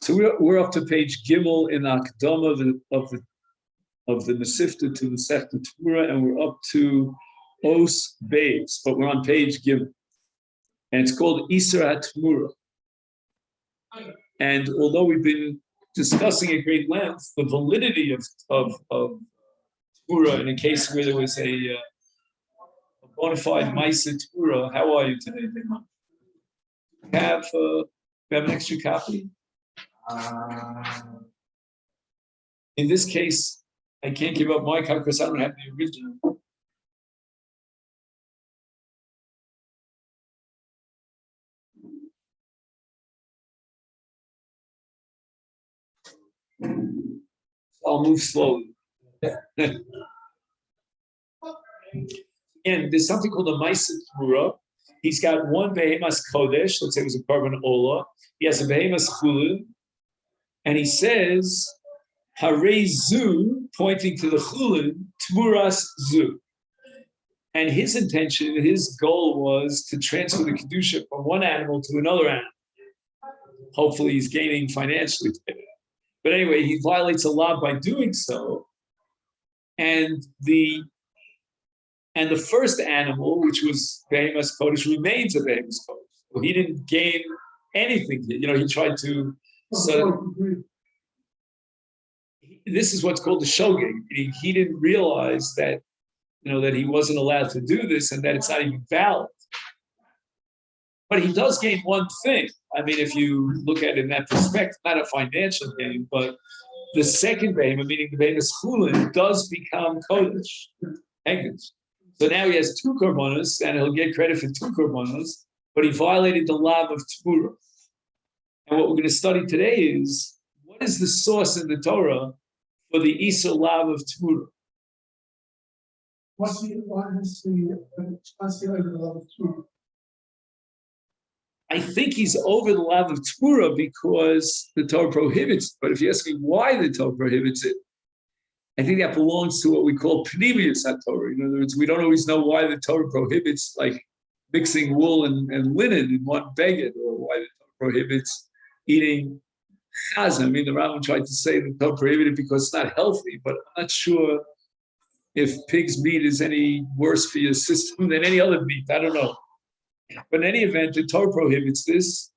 So we're up to page Gimel in Akdama of the Mesifta to the Sefta Tmura, and we're up to Os Beis, but we're on page Gimel, and it's called Isra HaTmura. And although we've been discussing at great length the validity of Tmura in a case where there was a bona fide Maisa Tmura, how are you today, Dima? We have an extra copy? In this case, I can't give up my copy because I don't have the original. I'll move slowly. And there's something called a Maisa Tmura. He's got one Behemas Kodesh, let's say it was a carbon Ola. He has a Behemas Chulin, and he says, Harei Zu, pointing to the Chulin, Tmuras Zu. And his intention, his goal was to transfer the Kedusha from one animal to another animal. Hopefully he's gaining financially. But anyway, he violates a law by doing so. And the first animal, which was Behemas Kodesh, remains a Behemas Kodesh. So he didn't gain anything. He tried to. So this is what's called the shogeg. He didn't realize that, that he wasn't allowed to do this and that it's not even valid. But he does gain one thing. I mean, if you look at it in that perspective, not a financial gain, but the second behemah, meaning the behemas chulin, does become kodesh. So now he has two korbanos, and he'll get credit for two korbanos, but he violated the law of Tmura. And what we're going to study today is, what is the source in the Torah for the Isur law of Tmura? What's the law of Tmura? I think he's over the law of Tmura because the Torah prohibits it. But if you ask me why the Torah prohibits it, I think that belongs to what we call Pnimius HaTorah. In other words, we don't always know why the Torah prohibits like mixing wool and linen in one beged, or why the Torah prohibits eating chazan. I mean, the Rambam tried to say the Torah prohibited because it's not healthy, but I'm not sure if pig's meat is any worse for your system than any other meat. I don't know. But in any event, the Torah prohibits this.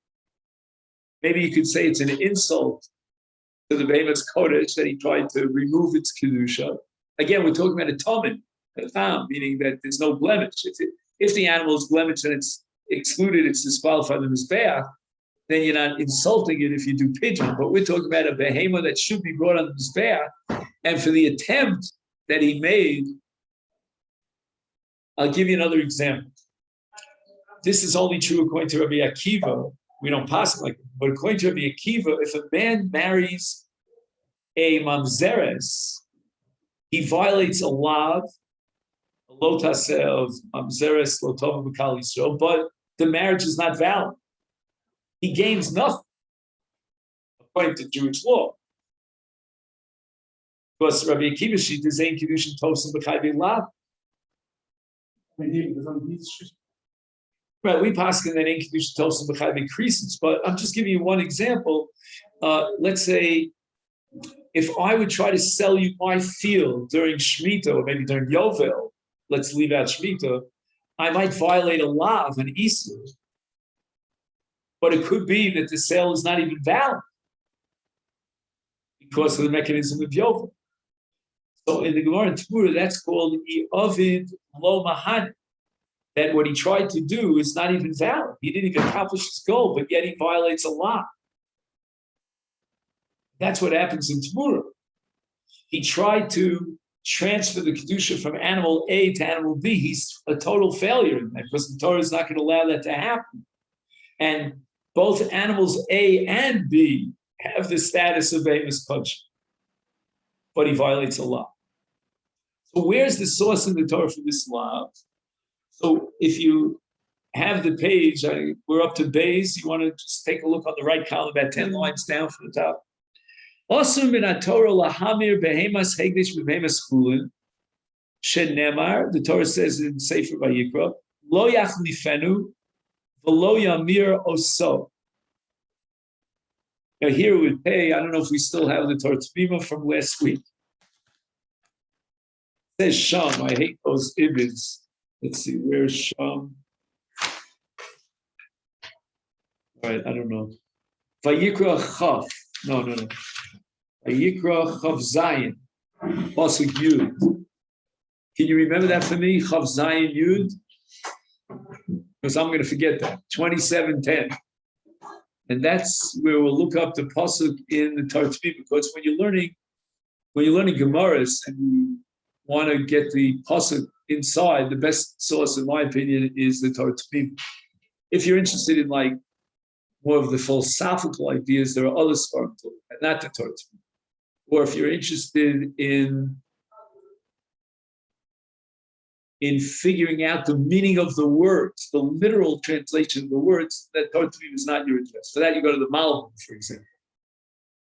Maybe you could say it's an insult to the Behemas Kodesh that he tried to remove its Kedusha. Again, we're talking about a Tomin, meaning that there's no blemish. If the animal is blemished and it's excluded, it's disqualified in the Mizbeach, then you're not insulting it if you do pigeon. But we're talking about a Behemah that should be brought on the Mizbeach. And for the attempt that he made, I'll give you another example. This is only true according to Rabbi Akiva. We don't pass it like it. But according to Rabbi Akiva, if a man marries a mamzeres, he violates a law, a lotaseh of mamzeres lotova b'kal Yisrael, but the marriage is not valid. He gains nothing, according to Jewish law. Because Rabbi Akiva, she does ain't kedushin tosim b'chai b'lav. Right, we pass in that ain't kedushin tosim b'chai b'krisis, but I'm just giving you one example. Let's say, if I would try to sell you my field during Shemitah, or maybe during Yovel, let's leave out Shemitah, I might violate a law of an Isur. But it could be that the sale is not even valid because of the mechanism of Yovel. So in the Gemara in Tmura, that's called I'ovid lo mahan. That what he tried to do is not even valid. He didn't even accomplish his goal, but yet he violates a law. That's what happens in Tmura. He tried to transfer the Kedusha from animal A to animal B. He's a total failure in that because the Torah is not going to allow that to happen. And both animals A and B have the status of Behemas Kodshim, but he violates a law. So where's the source in the Torah for this law? So if you have the page, we're up to Beis. You want to just take a look on the right column, about 10 lines down from the top. Osum min haTorah lahamir behemas hegdish behemas chulin. Shenemar, the Torah says in Sefer Vayikra, lo yachlifenu v'lo yamir oso. Now here with pay, I don't know if we still have the Torah Tmima from last week. It says Sham. I hate those images. Let's see, where's Sham? All right, I don't know. Vayikra Chaf. No. Vayikra Chaf Zayin. Pasuk Yud. Can you remember that for me? Chaf Zayin Yud? Because I'm going to forget that. 27:10. And that's where we'll look up the pasuk in the Torah Tmima, because when you're learning Gemaras and you want to get the pasuk inside, the best source, in my opinion, is the Torah Tmima. If you're interested in like more of the philosophical ideas, there are other svarim, not the Torah Tmima. Or if you're interested in figuring out the meaning of the words, the literal translation of the words, that Torah Tmima is not your interest. For that, you go to the Malbim, for example,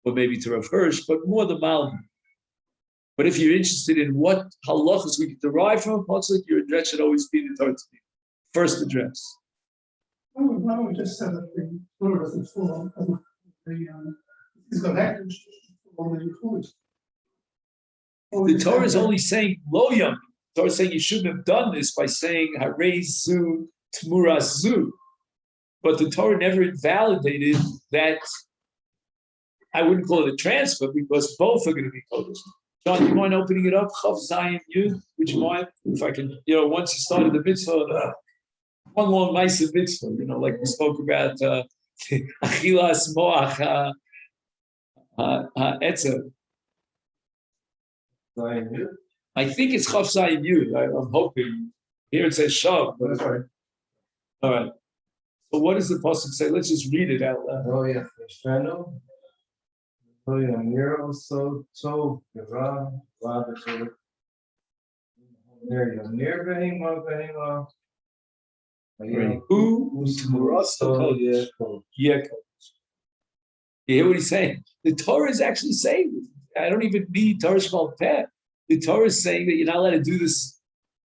or maybe to Rav Hirsch, but more the Malbim. But if you're interested in what halachas we can derive from a pasuk, your address should always be the Torah Tmima. First address. Why don't we just set up the Torah as it's full of it's got actors on the influence. The Torah is only saying lo yam. The Torah is saying you shouldn't have done this by saying harei zu tmuras zu. But the Torah never invalidated that. I wouldn't call it a transfer because both are going to be Kodshim. John, do you mind opening it up? Chav Zayin Yud. Would you mind? If I can, once you started the mitzvah, one long nice mitzvah, like we spoke about achilas moach etzer. I think it's Chav Zayin Yud. I'm hoping. Here it says Shav. But That's right. All right. So what does the pasuk say? Let's just read it out loud. Oh yeah, Oh yeah, Nero so Gera Labatur. There you go. Near Behima. Who Yeah. You hear what he's saying? The Torah is actually saying, I don't even need Torah Shebal Peh. The Torah is saying that you're not allowed to do this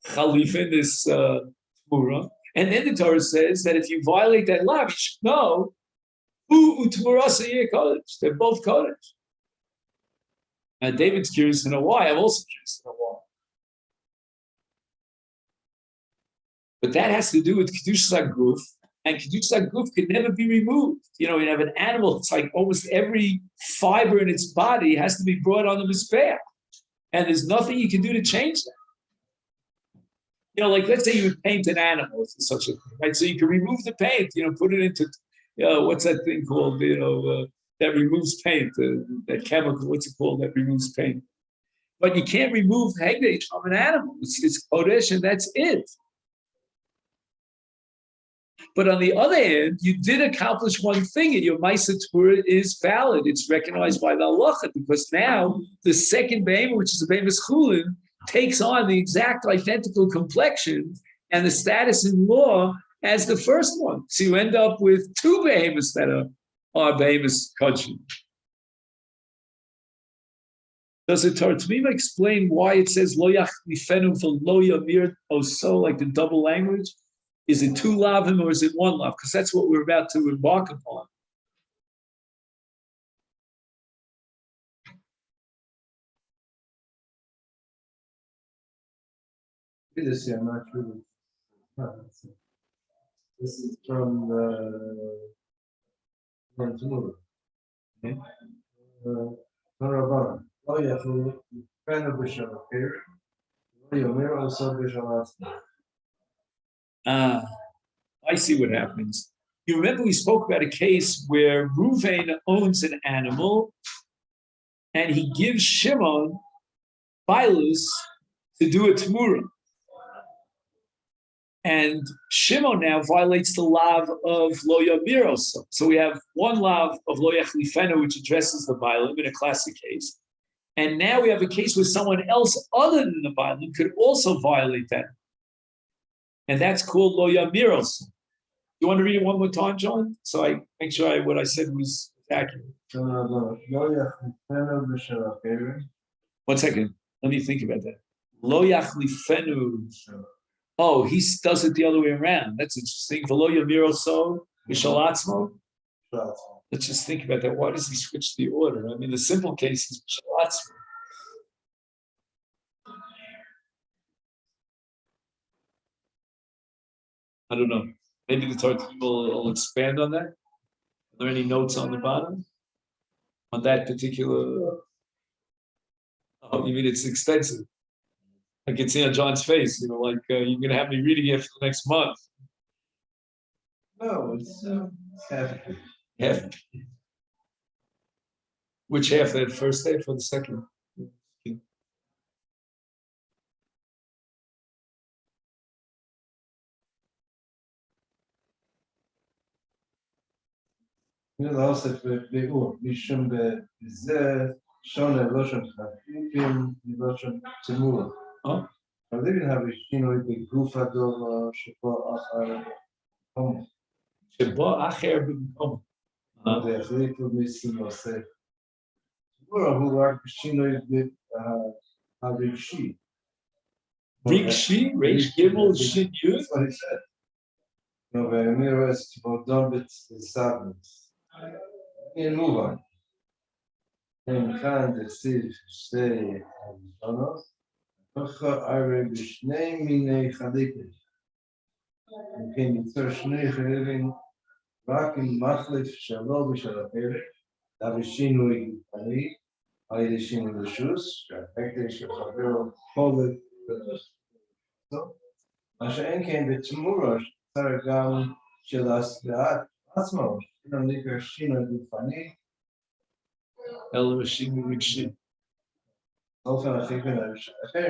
Chalifin, this Tmura. And then the Torah says that if you violate that law, you should know who Tmurasa Yeh Kodesh. They're both Kodesh. And David's curious to know why. I'm also curious to know why. But that has to do with Kedushas HaGuf, and Kedushas HaGuf can never be removed. You have an animal, it's like almost every fiber in its body has to be brought on the Mizbeach. And there's nothing you can do to change that. Like let's say you would paint an animal, it's such a thing, right? So you can remove the paint, put it into, what's that thing called, that removes paint, that chemical, what's it called that removes paint? But you can't remove Hegdesh from an animal. It's Kodesh and that's it. But on the other hand, you did accomplish one thing, and your Maisa Torah is valid. It's recognized by the halacha, because now the second behemoth, which is the behemoth chulin, takes on the exact identical complexion and the status in law as the first one. So you end up with two behemoths that are behemoths Kodshim. Does the Torah Tmima explain why it says lo yachlifenu for lo yamir oso, like the double language? Is it two lavim or is it one lav? Because that's what we're about to embark upon. This I'm not sure. This is from Tmura. Okay. Rabbanan. Oh yeah, for Fenu B'Shem Apir. Oh yeah, Mir also B'Shem. I see what happens. You remember we spoke about a case where Ruvain owns an animal and he gives Shimon Bilus to do a Tmura. And Shimon now violates the lav of Lo Yamiros. So we have one lav of Lo Yachlifenu, which addresses the Bilam in a classic case. And now we have a case where someone else other than the Bilam could also violate that. And that's called Lo Yamiros. You want to read it one more time, John? So I make sure what I said was accurate. 1 second. Let me think about that. Lo Yachlifenu. Oh, he does it the other way around. That's interesting. V'lo yamiro so v'shalatzmo. Let's just think about that. Why does he switch the order? I mean, the simple case is Shalatz. I don't know. Maybe the Torah will expand on that. Are there any notes on the bottom on that particular? Oh, you mean it's extensive? I can see on John's face, like you're going to have me reading it for the next month. No, it's half. Half. Which half? That first half or the second? להוסיף ביאור, משום בזה שונה לושן חפיפים מלושן צמור. אבל אם have שינוי בגוף הדבר שבו אחר במקום. שבו אחר במקום. והחליטו מיסים עושה. צמור הוא רק שינוי הרגשי. רגשי? ריש גימל שין יוד? That's what he said. No, והאמיר אז תבודון בסבנס. And move on. And kind of see say בשני מיני חלקים. וכן ייצור שני חלקים רק עם מחליף שלו ושל הפרק, אבל שינוי גופני, על ידי שינוי רשוס, שהאפקט של חברו חולק מה שאין כן בתמורה צריך גם של הסגרת עצמו, נקרא שינוי גופני, אלא שינוי רגשי. באופן הכי אחר,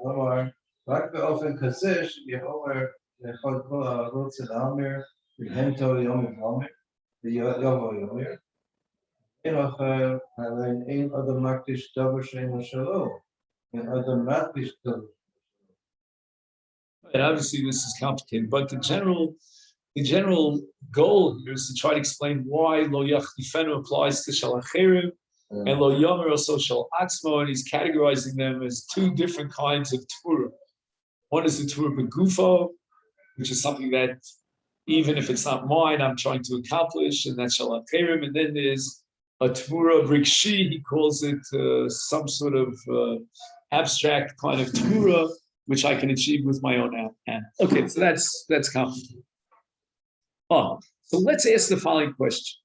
כלומר, רק באופן כזה שיכול לאכול כל הערוץ של העמר, בהמתו יום וחומר, ויובו יומר. אין אחר, הרי אין אדם מקדיש דבר שאינו שלו, אין אדם מקדיש דבר. And obviously this is complicated, but the general goal here is to try to explain why lo yachlifenu applies to shalacherim and lo yomer also shal atzmo, and he's categorizing them as two different kinds of Torah. One is the Torah begufo, which is something that even if it's not mine, I'm trying to accomplish, and that's shalacherim. And then there's a Torah brikshi, he calls it some sort of abstract kind of Torah, which I can achieve with my own hand. Okay, so that's complicated. So let's ask the following question.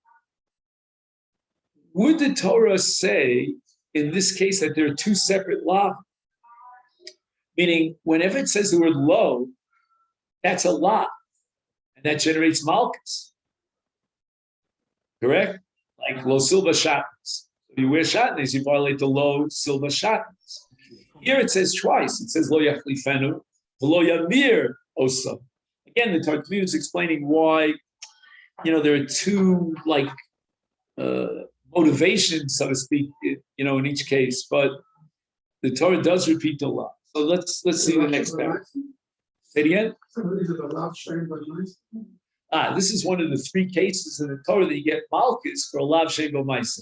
Would the Torah say, in this case, that there are two separate law? Meaning, whenever it says the word lo, that's a law, and that generates malchus. Correct? Like lo silva shatnez. If you wear shatnez, you violate the lo silva shatnez. Here it says twice. It says lo yachlifenu, lo yamir osam. Again, the Targum is explaining why, there are two motivations, so to speak, in each case. But the Torah does repeat the law. So let's see the next paragraph. Say it again. This is one of the three cases in the Torah that you get malchus for a lav shem b'maisa.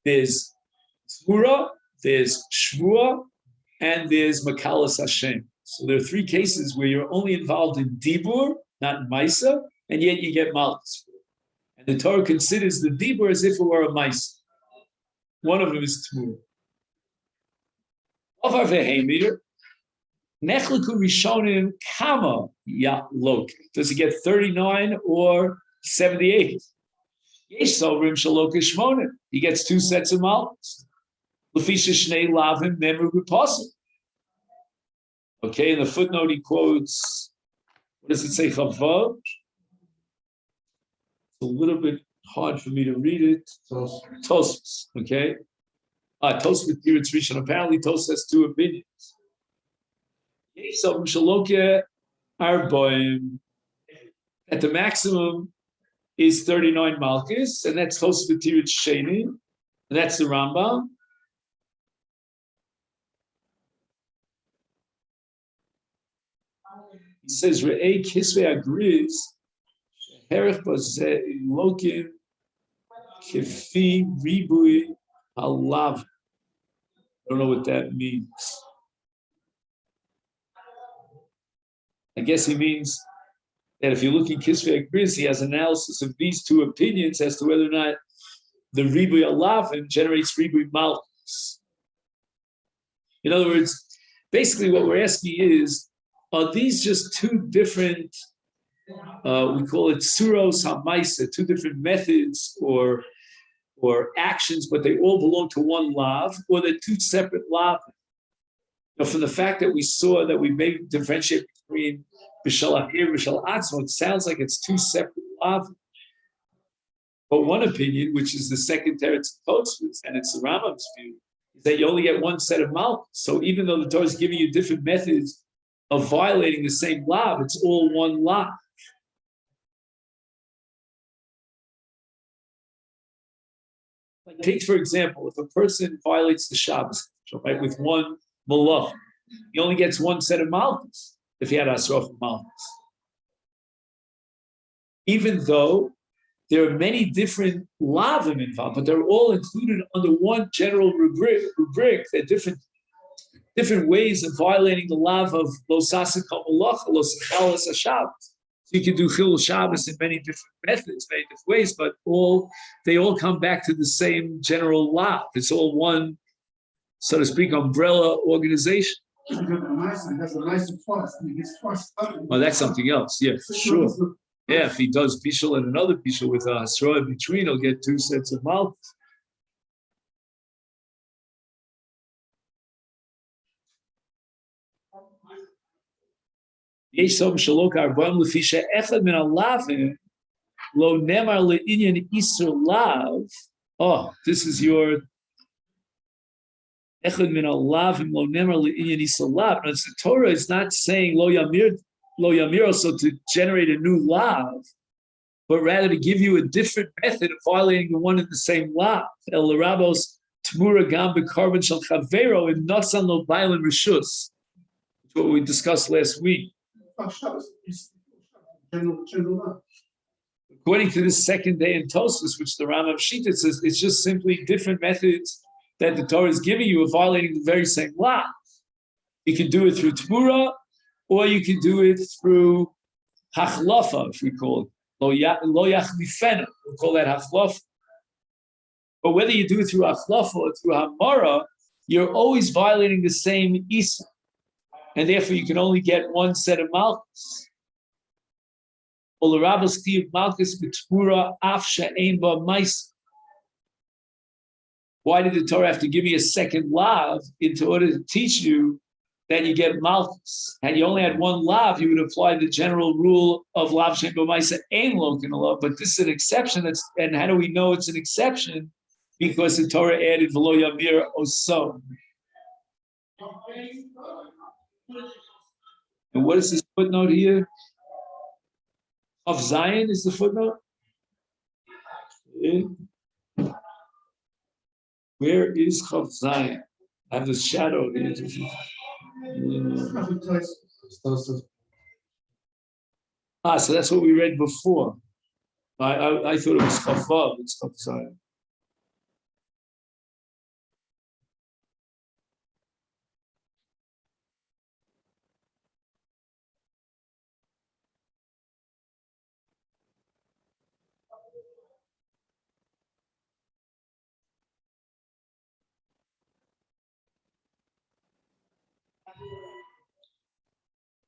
There's tzmura, there's shvua, and there's makalas Hashem. So there are three cases where you're only involved in dibur, not in maisa, and yet you get malchus. And the Torah considers the dibur as if it were a maisa. One of them is tmur. Avar vehemir, nechleku rishonim kama yalok. Does he get 39 or 78? Yesh sovrim shaloka shmonim. He gets two sets of malchus. Lefisha shnei lavim memru b'pasul. Okay, in the footnote he quotes, what does it say, Chavav? It's a little bit hard for me to read it. Tosfos, okay? Tosfos with Piritz Rishon. Apparently Tosfos has two opinions. At the maximum is 39 malchus, and that's Tosfos with Piritz Sheni, and that's the Rambam. He says, Re'ei kisvei agriz, herech bazeh lokim, kefi ribui halav. I don't know what that means. I guess he means that if you look in kisvei agriz, he has analysis of these two opinions as to whether or not the Ribui Alavim generates Ribui Malchus. In other words, basically what we're asking is, are these just two different, we call it Suros HaMaisa, two different methods or actions, but they all belong to one lav, or they're two separate lav? Now, from the fact that we saw that we may differentiate between Bishal Ahir and Bishal Atzmo, it sounds like it's two separate lav. But one opinion, which is the second teretz of Kodshim, and it's the Rambam's view, is that you only get one set of malchus. So even though the Torah is giving you different methods of violating the same lav, it's all one lav. Like, take, for example, if a person violates the Shabbos, right, with one malach, he only gets one set of malchus if he had asroch malchus. Even though there are many different lavim involved, but they're all included under one general rubric. They're different ways of violating the lav of lo sasik malacha, lo sachalas Shabbos. So you can do chilul Shabbos in many different methods, many different ways, but they all come back to the same general lav. It's all one, so to speak, umbrella organization. Well, that's something else. Yeah, for sure. Yeah, if he does bishul and another bishul with a hasra in between, he'll get two sets of malchus. Oh, this is your echad min alavim lo nemar le'inyan isur lav. The Torah is not saying lo yamir also to generate a new lav, but rather to give you a different method of violating the one in the same lav. El rabos tmura gam bekarban shel chavero in notsan lo bailim rishus. That's what we discussed last week. According to this second day in Tosfos, which the Rambam Shita says, it's just simply different methods that the Torah is giving you of violating the very same law. You can do it through Tmura, or you can do it through Hachlafa, if we call it. Lo Yachlifena, we call that Hachlafa. But whether you do it through Hachlafa or through Hamara, you're always violating the same Isa. And therefore you can only get one set of malchus. Why did the Torah have to give you a second lav in order to teach you that you get malchus? Had you only had one lav, you would apply the general rule of lav shem b'maisa ein lokin alav. But this is an exception. And how do we know it's an exception? Because the Torah added v'lo yamir oso. And what is this footnote here? Of Zion is the footnote? Where is Chav Zion? I have this shadow here. So that's what we read before. I thought it was Chav Vav, it's Chav Zion.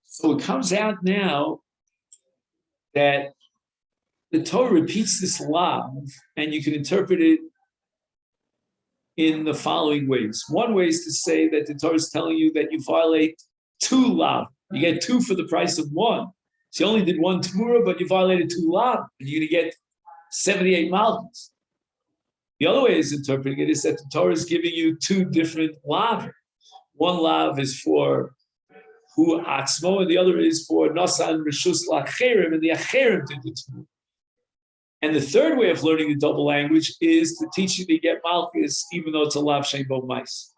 So it comes out now that the Torah repeats this lav, and you can interpret it in the following ways. One way is to say that the Torah is telling you that you violate two lav. You get two for the price of one. So you only did one tmura, but you violated two lav, and you're going to get 78 malchus. The other way is interpreting it is that the Torah is giving you two different lav. One lav is for Hu Atzmo, and the other is for Nasan Rishus Lacherim, and the Acherim did the two. And the third way of learning the double language is to teach you to get Malchus, even though it's a Lav Shem Bo Mais.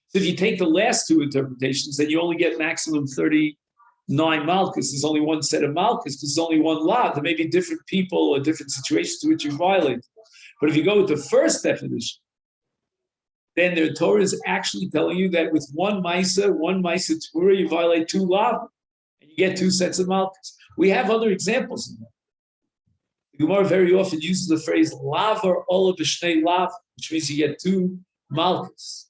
So if you take the last two interpretations, then you only get maximum 39 Malchus. There's only one set of Malchus, because there's only one Lav. There may be different people or different situations to which you violate. But if you go with the first definition, then the Torah is actually telling you that with one Maisa Tmura, you violate two Lav, and you get two sets of Malchus. We have other examples of that. The Gemara very often uses the phrase lavar ola b'shnei lav, which means you get two malchus.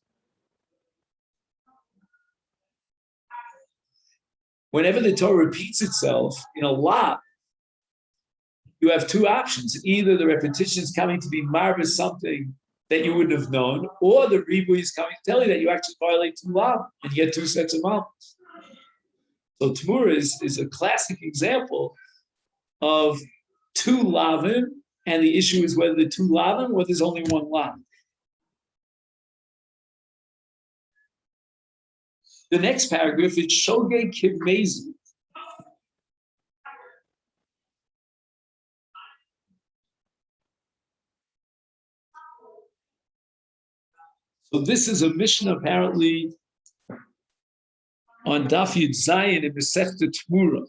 Whenever the Torah repeats itself in a lav, you have two options. Either the repetition is coming to be marvelous something that you wouldn't have known, or the ribu is coming to tell you that you actually violate two lav and you get two sets of malchus. So Tmura is a classic example of two lavim, and the issue is whether the two lavim or there's only one lav. The next paragraph is Shogeg Kivmezi. So this is a Mishnah apparently on Daf Yud Zayin in Masechta Tmura.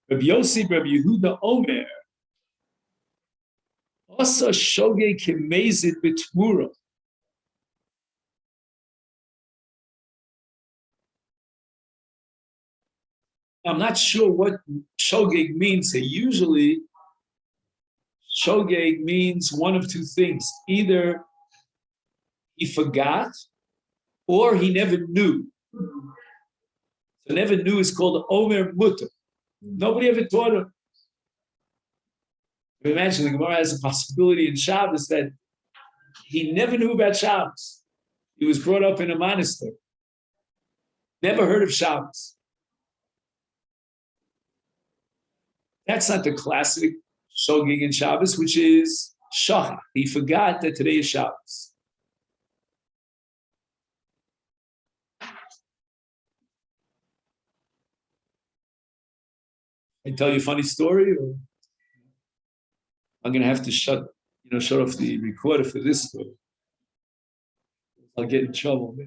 Rabbi Yossi, Rabbi Yehuda Omer, Asa Shogeg Kivmezi b'Tmura. I'm not sure what shogeg means here. Usually, shogeg means one of two things. Either he forgot or he never knew. So never knew is called Omer Mutter. Nobody ever taught him. Imagine the Gemara has a possibility in Shabbos that he never knew about Shabbos. He was brought up in a monastery. Never heard of Shabbos. That's not the classic shogeg in Shabbos, which is shachar. He forgot that today is Shabbos. I tell you a funny story, or I'm going to have to shut off the recorder for this story. I'll get in trouble.